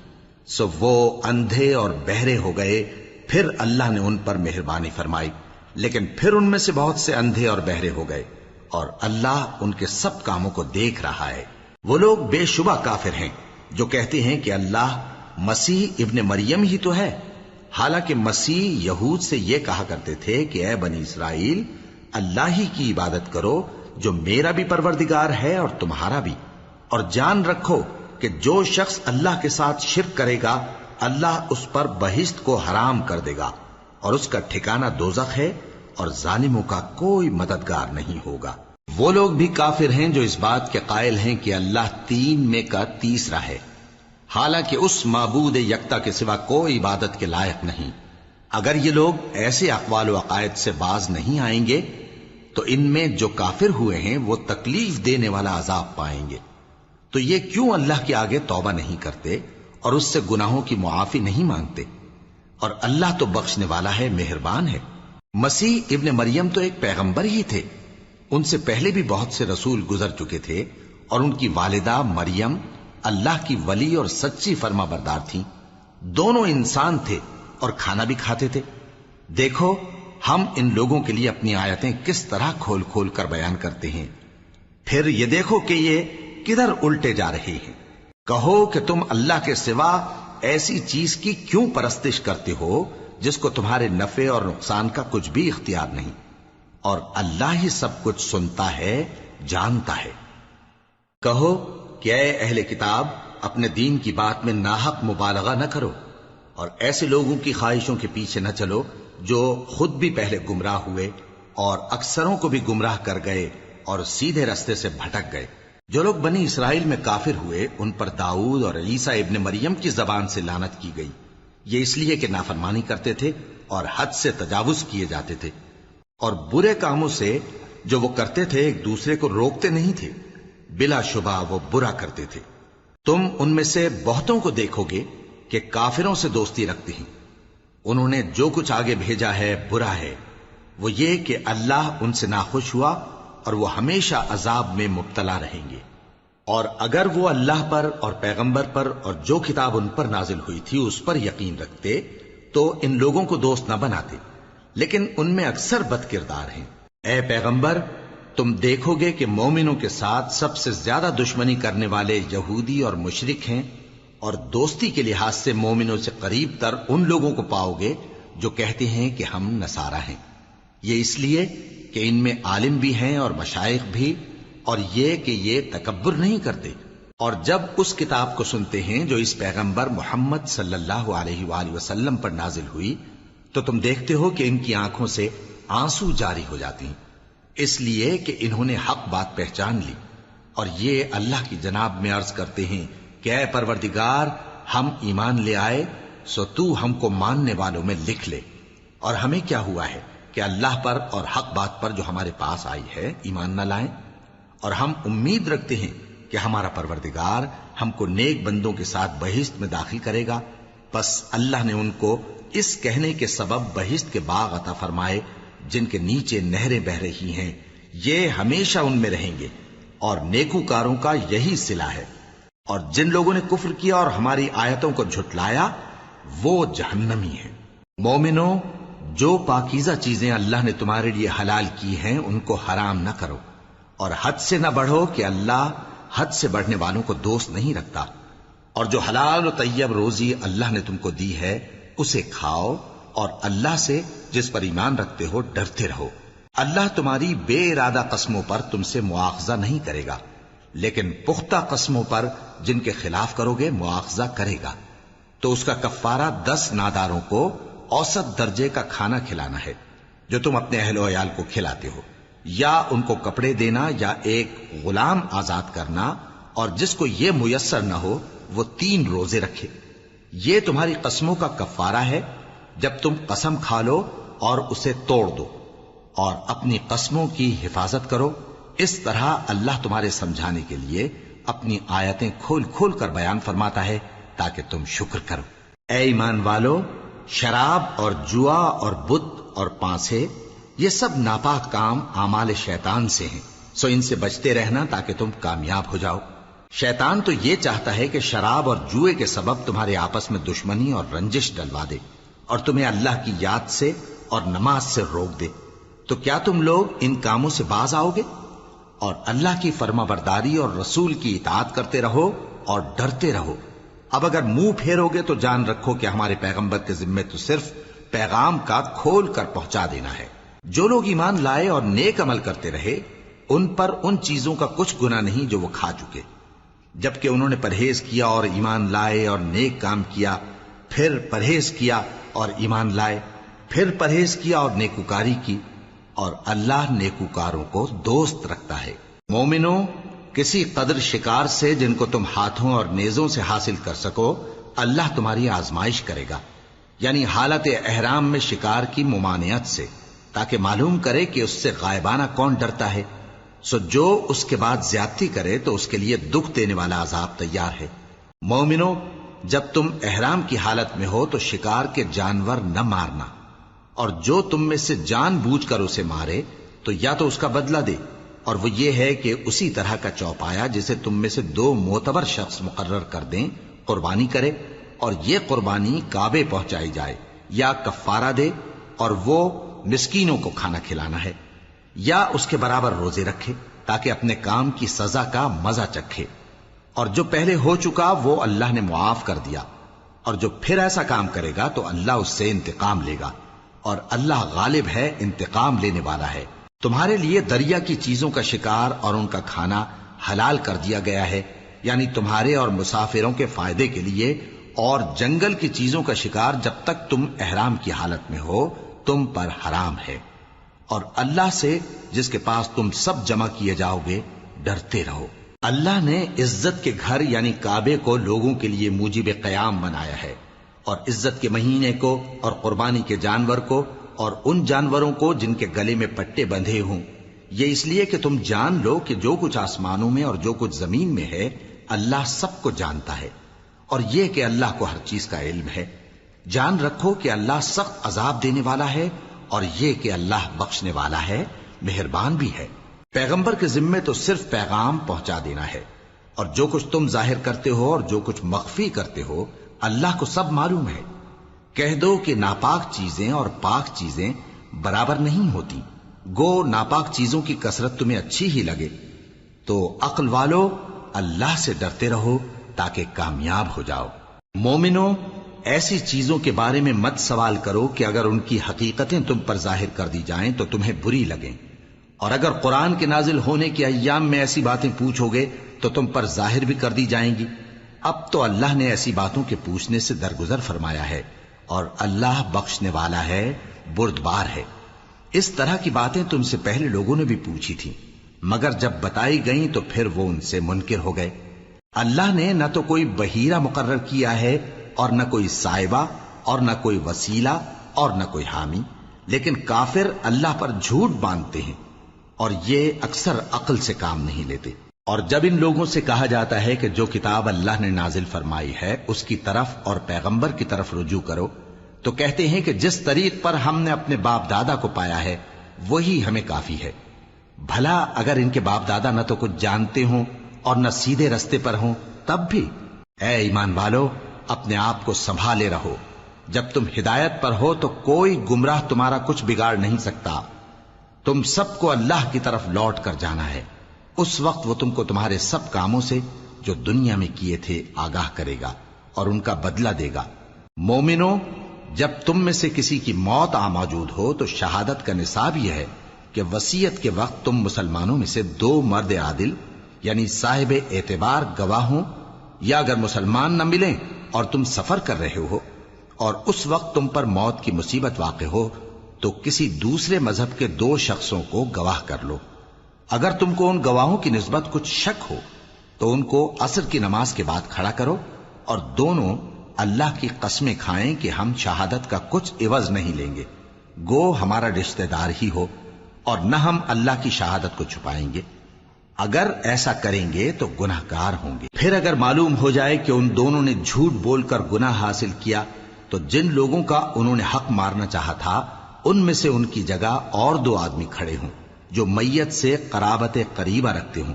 سو وہ اندھے اور بہرے ہو گئے۔ پھر اللہ نے ان پر مہربانی فرمائی، لیکن پھر ان میں سے بہت سے اندھے اور بہرے ہو گئے، اور اللہ ان کے سب کاموں کو دیکھ رہا ہے۔ وہ لوگ بے شبہ کافر ہیں جو کہتے ہیں کہ اللہ مسیح ابن مریم ہی تو ہے، حالانکہ مسیح یہود سے یہ کہا کرتے تھے کہ اے بنی اسرائیل، اللہ ہی کی عبادت کرو جو میرا بھی پروردگار ہے اور تمہارا بھی، اور جان رکھو کہ جو شخص اللہ کے ساتھ شرک کرے گا اللہ اس پر بہشت کو حرام کر دے گا، اور اس کا ٹھکانہ دوزخ ہے، اور ظالموں کا کوئی مددگار نہیں ہوگا۔ وہ لوگ بھی کافر ہیں جو اس بات کے قائل ہیں کہ اللہ تین میں کا تیسرا ہے، حالانکہ اس معبود یکتا کے سوا کوئی عبادت کے لائق نہیں۔ اگر یہ لوگ ایسے اقوال و عقائد سے باز نہیں آئیں گے تو ان میں جو کافر ہوئے ہیں وہ تکلیف دینے والا عذاب پائیں گے۔ تو یہ کیوں اللہ کے آگے توبہ نہیں کرتے اور اس سے گناہوں کی معافی نہیں مانگتے؟ اور اللہ تو بخشنے والا ہے، مہربان ہے۔ مسیح ابن مریم تو ایک پیغمبر ہی تھے، ان سے پہلے بھی بہت سے رسول گزر چکے تھے، اور ان کی والدہ مریم اللہ کی ولی اور سچی فرما بردار تھیں، دونوں انسان تھے اور کھانا بھی کھاتے تھے۔ دیکھو ہم ان لوگوں کے لیے اپنی آیتیں کس طرح کھول کھول کر بیان کرتے ہیں، پھر یہ دیکھو کہ یہ کدھر الٹے جا رہے ہیں۔ کہو کہ تم اللہ کے سوا ایسی چیز کی کیوں پرستش کرتے ہو جس کو تمہارے نفع اور نقصان کا کچھ بھی اختیار نہیں، اور اللہ ہی سب کچھ سنتا ہے، جانتا ہے۔ کہو کہ اے اہل کتاب، اپنے دین کی بات میں ناحق مبالغہ نہ کرو، اور ایسے لوگوں کی خواہشوں کے پیچھے نہ چلو جو خود بھی پہلے گمراہ ہوئے اور اکثروں کو بھی گمراہ کر گئے اور سیدھے رستے سے بھٹک گئے۔ جو لوگ بنی اسرائیل میں کافر ہوئے ان پر داؤد اور عیسیٰ ابن مریم کی زبان سے لعنت کی گئی، یہ اس لیے کہ نافرمانی کرتے تھے اور حد سے تجاوز کیے جاتے تھے، اور برے کاموں سے جو وہ کرتے تھے ایک دوسرے کو روکتے نہیں تھے، بلا شبہ وہ برا کرتے تھے۔ تم ان میں سے بہتوں کو دیکھو گے کہ کافروں سے دوستی رکھتے ہیں، انہوں نے جو کچھ آگے بھیجا ہے برا ہے، وہ یہ کہ اللہ ان سے ناخوش ہوا اور وہ ہمیشہ عذاب میں مبتلا رہیں گے۔ اور اگر وہ اللہ پر اور پیغمبر پر اور جو کتاب ان پر نازل ہوئی تھی اس پر یقین رکھتے تو ان لوگوں کو دوست نہ بناتے، لیکن ان میں اکثر بد کردار ہیں۔ اے پیغمبر، تم دیکھو گے کہ مومنوں کے ساتھ سب سے زیادہ دشمنی کرنے والے یہودی اور مشرک ہیں، اور دوستی کے لحاظ سے مومنوں سے قریب تر ان لوگوں کو پاؤ گے جو کہتے ہیں کہ ہم نصارہ ہیں۔ یہ اس لیے کہ ان میں عالم بھی ہیں اور مشائخ بھی، اور یہ کہ یہ تکبر نہیں کرتے۔ اور جب اس کتاب کو سنتے ہیں جو اس پیغمبر محمد صلی اللہ علیہ وآلہ وسلم پر نازل ہوئی تو تم دیکھتے ہو کہ ان کی آنکھوں سے آنسو جاری ہو جاتی ہیں، اس لیے کہ انہوں نے حق بات پہچان لی، اور یہ اللہ کی جناب میں عرض کرتے ہیں کہ اے پروردگار، ہم ایمان لے آئے سو تو ہم کو ماننے والوں میں لکھ لے۔ اور ہمیں کیا ہوا ہے کہ اللہ پر اور حق بات پر جو ہمارے پاس آئی ہے ایمان نہ لائیں، اور ہم امید رکھتے ہیں کہ ہمارا پروردگار ہم کو نیک بندوں کے ساتھ بہشت میں داخل کرے گا۔ پس اللہ نے ان کو اس کہنے کے سبب بہشت کے باغ عطا فرمائے جن کے نیچے نہریں بہ رہی ہیں، یہ ہمیشہ ان میں رہیں گے، اور نیکوکاروں کا یہی صلہ ہے۔ اور جن لوگوں نے کفر کیا اور ہماری آیتوں کو جھٹلایا وہ جہنمی ہیں۔ مومنوں، جو پاکیزہ چیزیں اللہ نے تمہارے لیے حلال کی ہیں ان کو حرام نہ کرو، اور حد سے نہ بڑھو کہ اللہ حد سے بڑھنے والوں کو دوست نہیں رکھتا۔ اور جو حلال و طیب روزی اللہ نے تم کو دی ہے اسے کھاؤ، اور اللہ سے جس پر ایمان رکھتے ہو ڈرتے رہو۔ اللہ تمہاری بے ارادہ قسموں پر تم سے مواخذہ نہیں کرے گا، لیکن پختہ قسموں پر جن کے خلاف کرو گے مواخذہ کرے گا۔ تو اس کا کفارہ 10 ناداروں کو اوسط درجے کا کھانا کھلانا ہے جو تم اپنے اہل و عیال کو کھلاتے ہو، یا ان کو کپڑے دینا یا ایک غلام آزاد کرنا، اور جس کو یہ میسر نہ ہو وہ 3 روزے رکھے۔ یہ تمہاری قسموں کا کفارہ ہے جب تم قسم کھا لو اور اسے توڑ دو، اور اپنی قسموں کی حفاظت کرو۔ اس طرح اللہ تمہارے سمجھانے کے لیے اپنی آیتیں کھول کھول کر بیان فرماتا ہے تاکہ تم شکر کرو۔ اے ایمان والو، شراب اور جوا اور بت اور پانسے یہ سب ناپاک کام اعمال شیطان سے ہیں، سو ان سے بچتے رہنا تاکہ تم کامیاب ہو جاؤ۔ شیطان تو یہ چاہتا ہے کہ شراب اور جوئے کے سبب تمہارے آپس میں دشمنی اور رنجش ڈلوا دے، اور تمہیں اللہ کی یاد سے اور نماز سے روک دے۔ تو کیا تم لوگ ان کاموں سے باز آؤ گے؟ اور اللہ کی فرما برداری اور رسول کی اطاعت کرتے رہو اور ڈرتے رہو۔ اب اگر منہ پھیرو گے تو جان رکھو کہ ہمارے پیغمبر کے ذمے تو صرف پیغام کا کھول کر پہنچا دینا ہے۔ جو لوگ ایمان لائے اور نیک عمل کرتے رہے ان پر ان چیزوں کا کچھ گناہ نہیں جو وہ کھا چکے، جبکہ انہوں نے پرہیز کیا اور ایمان لائے اور نیک کام کیا، پھر پرہیز کیا اور ایمان لائے، پھر پرہیز کیا اور نیکوکاری کی، اور اللہ نیکوکاروں کو دوست رکھتا ہے۔ مومنوں، کسی قدر شکار سے جن کو تم ہاتھوں اور نیزوں سے حاصل کر سکو اللہ تمہاری آزمائش کرے گا، یعنی حالت احرام میں شکار کی ممانعت سے، تاکہ معلوم کرے کہ اس سے غائبانہ کون ڈرتا ہے۔ سو جو اس کے بعد زیادتی کرے تو اس کے لیے دکھ دینے والا عذاب تیار ہے۔ مومنوں، جب تم احرام کی حالت میں ہو تو شکار کے جانور نہ مارنا، اور جو تم میں سے جان بوجھ کر اسے مارے تو یا تو اس کا بدلہ دے، اور وہ یہ ہے کہ اسی طرح کا چوپایا جسے تم میں سے 2 معتبر شخص مقرر کر دیں قربانی کرے، اور یہ قربانی کعبے پہنچائی جائے، یا کفارہ دے اور وہ مسکینوں کو کھانا کھلانا ہے، یا اس کے برابر روزے رکھے تاکہ اپنے کام کی سزا کا مزہ چکھے۔ اور جو پہلے ہو چکا وہ اللہ نے معاف کر دیا، اور جو پھر ایسا کام کرے گا تو اللہ اس سے انتقام لے گا، اور اللہ غالب ہے، انتقام لینے والا ہے۔ تمہارے لیے دریا کی چیزوں کا شکار اور ان کا کھانا حلال کر دیا گیا ہے، یعنی تمہارے اور مسافروں کے فائدے کے لیے، اور جنگل کی چیزوں کا شکار جب تک تم احرام کی حالت میں ہو تم پر حرام ہے۔ اور اللہ سے جس کے پاس تم سب جمع کیے جاؤ گے ڈرتے رہو۔ اللہ نے عزت کے گھر یعنی کعبے کو لوگوں کے لیے موجب قیام بنایا ہے، اور عزت کے مہینے کو اور قربانی کے جانور کو اور ان جانوروں کو جن کے گلے میں پٹے بندھے ہوں، یہ اس لیے کہ تم جان لو کہ جو کچھ آسمانوں میں اور جو کچھ زمین میں ہے اللہ سب کو جانتا ہے، اور یہ کہ اللہ کو ہر چیز کا علم ہے۔ جان رکھو کہ اللہ سخت عذاب دینے والا ہے، اور یہ کہ اللہ بخشنے والا ہے، مہربان بھی ہے۔ پیغمبر کے ذمے تو صرف پیغام پہنچا دینا ہے، اور جو کچھ تم ظاہر کرتے ہو اور جو کچھ مخفی کرتے ہو اللہ کو سب معلوم ہے۔ کہہ دو کہ ناپاک چیزیں اور پاک چیزیں برابر نہیں ہوتی، گو ناپاک چیزوں کی کثرت تمہیں اچھی ہی لگے، تو عقل والو اللہ سے ڈرتے رہو تاکہ کامیاب ہو جاؤ۔ مومنو، ایسی چیزوں کے بارے میں مت سوال کرو کہ اگر ان کی حقیقتیں تم پر ظاہر کر دی جائیں تو تمہیں بری لگیں، اور اگر قرآن کے نازل ہونے کے ایام میں ایسی باتیں پوچھو گے تو تم پر ظاہر بھی کر دی جائیں گی۔ اب تو اللہ نے ایسی باتوں کے پوچھنے سے درگزر فرمایا ہے، اور اللہ بخشنے والا ہے، بردبار ہے۔ اس طرح کی باتیں تم سے پہلے لوگوں نے بھی پوچھی تھی، مگر جب بتائی گئیں تو پھر وہ ان سے منکر ہو گئے۔ اللہ نے نہ تو کوئی بحیرہ مقرر کیا ہے اور نہ کوئی سائبہ اور نہ کوئی وسیلہ اور نہ کوئی حامی، لیکن کافر اللہ پر جھوٹ باندھتے ہیں اور یہ اکثر عقل سے کام نہیں لیتے۔ اور جب ان لوگوں سے کہا جاتا ہے کہ جو کتاب اللہ نے نازل فرمائی ہے اس کی طرف اور پیغمبر کی طرف رجوع کرو، تو کہتے ہیں کہ جس طریق پر ہم نے اپنے باپ دادا کو پایا ہے وہی ہمیں کافی ہے۔ بھلا اگر ان کے باپ دادا نہ تو کچھ جانتے ہوں اور نہ سیدھے رستے پر ہوں تب بھی؟ اے ایمان والو، اپنے آپ کو سنبھالے رہو، جب تم ہدایت پر ہو تو کوئی گمراہ تمہارا کچھ بگاڑ نہیں سکتا۔ تم سب کو اللہ کی طرف لوٹ کر جانا ہے، اس وقت وہ تم کو تمہارے سب کاموں سے جو دنیا میں کیے تھے آگاہ کرے گا اور ان کا بدلہ دے گا۔ مومنو، جب تم میں سے کسی کی موت آ موجود ہو تو شہادت کا نصاب یہ ہے کہ وصیت کے وقت تم مسلمانوں میں سے 2 مرد عادل یعنی صاحب اعتبار گواہ ہوں، یا اگر مسلمان نہ ملیں اور تم سفر کر رہے ہو اور اس وقت تم پر موت کی مصیبت واقع ہو تو کسی دوسرے مذہب کے 2 شخصوں کو گواہ کر لو۔ اگر تم کو ان گواہوں کی نسبت کچھ شک ہو تو ان کو عصر کی نماز کے بعد کھڑا کرو، اور دونوں اللہ کی قسمیں کھائیں کہ ہم شہادت کا کچھ عوض نہیں لیں گے، گو ہمارا رشتہ دار ہی ہو، اور نہ ہم اللہ کی شہادت کو چھپائیں گے۔ اگر ایسا کریں گے تو گناہ گار ہوں گے۔ پھر اگر معلوم ہو جائے کہ ان دونوں نے جھوٹ بول کر گناہ حاصل کیا تو جن لوگوں کا انہوں نے حق مارنا چاہا تھا ان میں سے ان کی جگہ اور 2 آدمی کھڑے ہوں جو میت سے قرابت قریبہ رکھتے ہوں،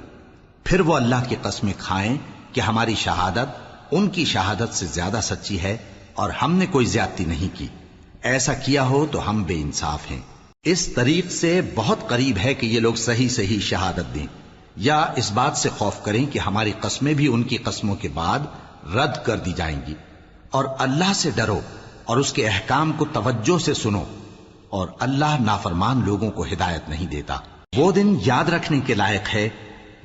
پھر وہ اللہ کی قسمیں کھائیں کہ ہماری شہادت ان کی شہادت سے زیادہ سچی ہے اور ہم نے کوئی زیادتی نہیں کی۔ ایسا کیا ہو تو ہم بے انصاف ہیں۔ اس طریق سے بہت قریب ہے کہ یہ لوگ صحیح شہادت دیں، یا اس بات سے خوف کریں کہ ہماری قسمیں بھی ان کی قسموں کے بعد رد کر دی جائیں گی۔ اور اللہ سے ڈرو اور اس کے احکام کو توجہ سے سنو، اور اللہ نافرمان لوگوں کو ہدایت نہیں دیتا۔ وہ دن یاد رکھنے کے لائق ہے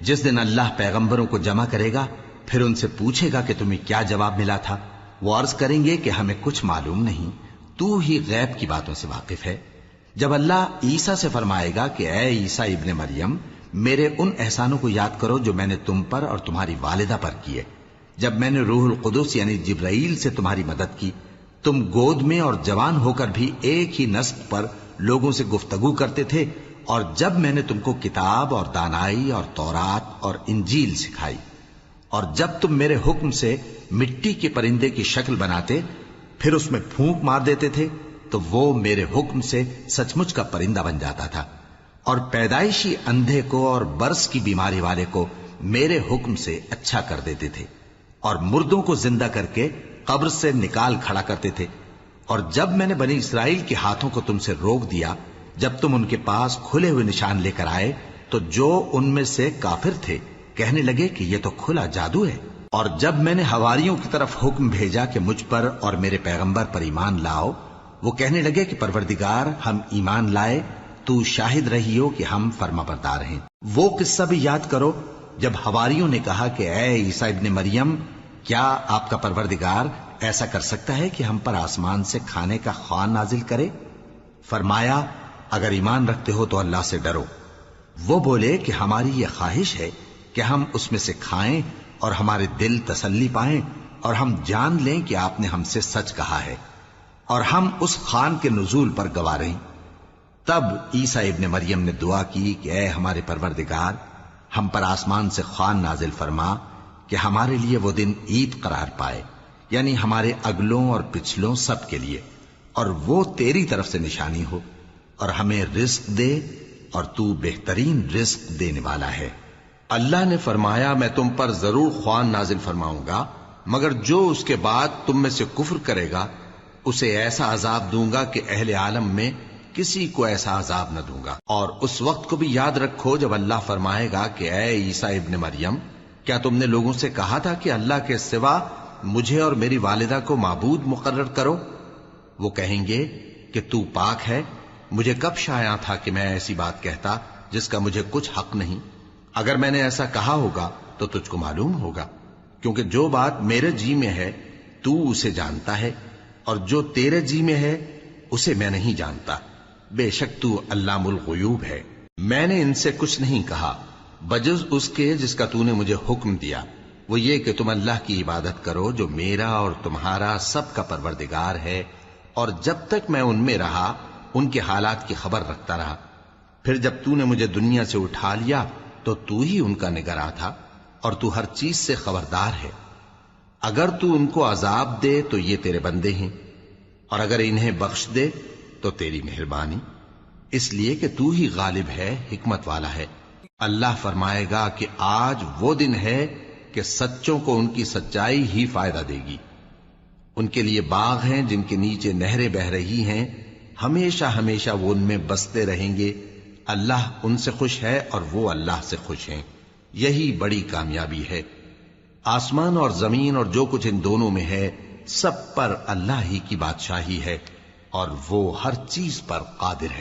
جس دن اللہ پیغمبروں کو جمع کرے گا، پھر ان سے پوچھے گا کہ تمہیں کیا جواب ملا تھا۔ وہ عرض کریں گے کہ ہمیں کچھ معلوم نہیں، تو ہی غیب کی باتوں سے واقف ہے۔ جب اللہ عیسیٰ سے فرمائے گا کہ اے عیسیٰ ابن مریم، میرے ان احسانوں کو یاد کرو جو میں نے تم پر اور تمہاری والدہ پر کیے، جب میں نے روح القدس یعنی جبرائیل سے تمہاری مدد کی، تم گود میں اور جوان ہو کر بھی ایک ہی نسب پر لوگوں سے گفتگو کرتے تھے، اور جب میں نے تم کو کتاب اور دانائی اور تورات اور انجیل سکھائی، اور جب تم میرے حکم سے مٹی کے پرندے کی شکل بناتے پھر اس میں پھونک مار دیتے تھے تو وہ میرے حکم سے سچ مچ کا پرندہ بن جاتا تھا، اور پیدائشی اندھے کو اور برس کی بیماری والے کو میرے حکم سے اچھا کر دیتے تھے، اور مردوں کو زندہ کر کے قبر سے نکال کھڑا کرتے تھے۔ اور جب میں نے بنی اسرائیل کے ہاتھوں کو تم سے روک دیا جب تم ان کے پاس کھلے ہوئے نشان لے کر آئے تو جو ان میں سے کافر تھے کہنے لگے کہ یہ تو کھلا جادو ہے۔ اور جب میں نے حواریوں کی طرف حکم بھیجا کہ مجھ پر اور میرے پیغمبر پر ایمان لاؤ، وہ کہنے لگے کہ پروردگار، ہم ایمان لائے، تو شاہد رہی ہو کہ ہم فرما بردار ہیں۔ وہ قصہ بھی یاد کرو جب حواریوں نے کہا کہ اے عیسیٰ ابن مریم، کیا آپ کا پروردگار ایسا کر سکتا ہے کہ ہم پر آسمان سے کھانے کا خوان نازل کرے؟ فرمایا، اگر ایمان رکھتے ہو تو اللہ سے ڈرو۔ وہ بولے کہ ہماری یہ خواہش ہے کہ ہم اس میں سے کھائیں اور ہمارے دل تسلی پائیں اور ہم جان لیں کہ آپ نے ہم سے سچ کہا ہے اور ہم اس خان کے نزول پر گواہ رہیں۔ تب عیسیٰ ابن مریم نے دعا کی کہ اے ہمارے پروردگار، ہم پر آسمان سے خوان نازل فرما کہ ہمارے لیے وہ دن عید قرار پائے، یعنی ہمارے اگلوں اور پچھلوں سب کے لیے، اور وہ تیری طرف سے نشانی ہو، اور ہمیں رزق دے اور تو بہترین رزق دینے والا ہے۔ اللہ نے فرمایا میں تم پر ضرور خوان نازل فرماؤں گا، مگر جو اس کے بعد تم میں سے کفر کرے گا اسے ایسا عذاب دوں گا کہ اہل عالم میں کسی کو ایسا عذاب نہ دوں گا۔ اور اس وقت کو بھی یاد رکھو جب اللہ فرمائے گا کہ اے عیسیٰ ابن مریم، کیا تم نے لوگوں سے کہا تھا کہ اللہ کے سوا مجھے اور میری والدہ کو معبود مقرر کرو؟ وہ کہیں گے کہ تو پاک ہے، مجھے کب شایع تھا کہ میں ایسی بات کہتا جس کا مجھے کچھ حق نہیں۔ اگر میں نے ایسا کہا ہوگا تو تجھ کو معلوم ہوگا، کیونکہ جو بات میرے جی میں ہے تو اسے جانتا ہے، اور جو تیرے جی میں ہے اسے میں نہیں جانتا۔ بے شک تو علام الغیوب ہے۔ میں نے ان سے کچھ نہیں کہا بجز اس کے جس کا تو نے مجھے حکم دیا، وہ یہ کہ تم اللہ کی عبادت کرو جو میرا اور تمہارا سب کا پروردگار ہے، اور جب تک میں ان میں رہا ان کے حالات کی خبر رکھتا رہا۔ پھر جب تو نے مجھے دنیا سے اٹھا لیا تو تو ہی ان کا نگراں تھا، اور تو ہر چیز سے خبردار ہے۔ اگر تو ان کو عذاب دے تو یہ تیرے بندے ہیں، اور اگر انہیں بخش دے تو تیری مہربانی، اس لیے کہ تو ہی غالب ہے، حکمت والا ہے۔ اللہ فرمائے گا کہ آج وہ دن ہے کہ سچوں کو ان کی سچائی ہی فائدہ دے گی۔ ان کے لیے باغ ہیں جن کے نیچے نہریں بہ رہی ہیں، ہمیشہ ہمیشہ وہ ان میں بستے رہیں گے۔ اللہ ان سے خوش ہے اور وہ اللہ سے خوش ہیں، یہی بڑی کامیابی ہے۔ آسمان اور زمین اور جو کچھ ان دونوں میں ہے سب پر اللہ ہی کی بادشاہی ہے، اور وہ ہر چیز پر قادر ہے۔